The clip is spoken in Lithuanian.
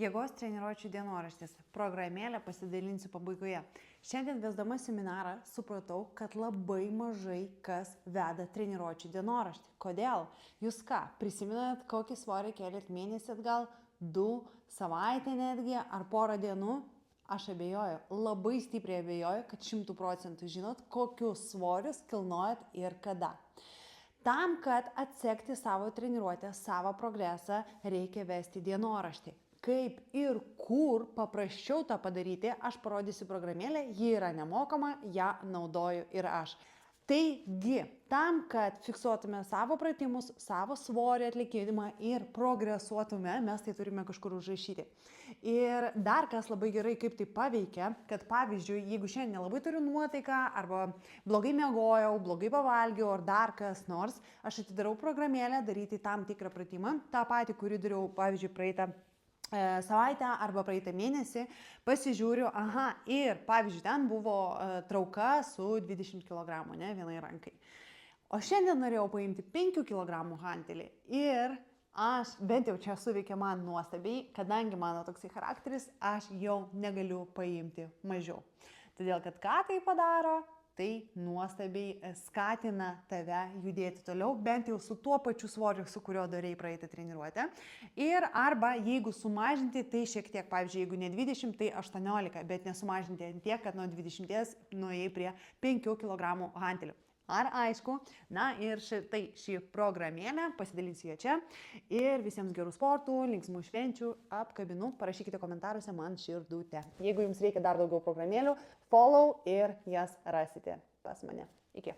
Jėgos treniruočių dienoraštis. Programėlę pasidalinsiu pabaigoje. Šiandien vesdama seminarą supratau, kad labai mažai kas veda treniruočių dienoraštį. Kodėl? Jūs ką, prisimenat, kokį svorį kėlėt mėnesį atgal, 2, savaitę netgi, ar porą dienų? Aš abejoju, labai stipriai abejoju, kad 100% žinot, kokius svorius kilnojat ir kada. Tam, kad atsekti savo treniruotę, savo progresą, reikia vesti dienoraštį. Kaip ir kur paprasčiau tą padaryti, aš parodysiu programėlę, ji yra nemokama, ją naudoju ir aš. Taigi, tam, kad fiksuotume savo pratimus, savo svorį atlikimą ir progresuotume, mes tai turime kažkur užrašyti. Ir dar kas labai gerai, kaip tai paveikia, kad pavyzdžiui, jeigu šiandien nelabai turiu nuotaiką arba blogai miegojau, blogai pavalgiau ar dar kas nors, aš atidarau programėlę daryti tam tikrą pratimą, tą patį, kurį dariau, pavyzdžiui, praeitą savaitę arba praeitą mėnesį, pasižiūriu, ir pavyzdžiui, ten buvo trauka su 20 kg, ne, vienai rankai. O šiandien norėjau paimti 5 kg hantelį ir aš, bent jau čia suveikia man nuostabiai, kadangi mano toksai charakteris, aš jau negaliu paimti mažiau. Todėl, kad ką tai padaro, tai nuostabiai skatina tave judėti toliau, bent jau su tuo pačiu svoriu, su kurio darei praeitą treniruotę. Ir arba jeigu sumažinti, tai šiek tiek, pavyzdžiui, jeigu ne 20, tai 18, bet nesumažinti ant tiek, kad nuo 20 nuėjai prie 5 kg hantelių. Ar aišku? Na ir šį programėlę pasidalinsiu ją čia. Ir visiems gerų sportų, linksmų švenčių, apkabinu, parašykite komentaruose man širdutę. Jeigu jums reikia dar daugiau programėlių, follow ir jas rasite pas mane. Iki.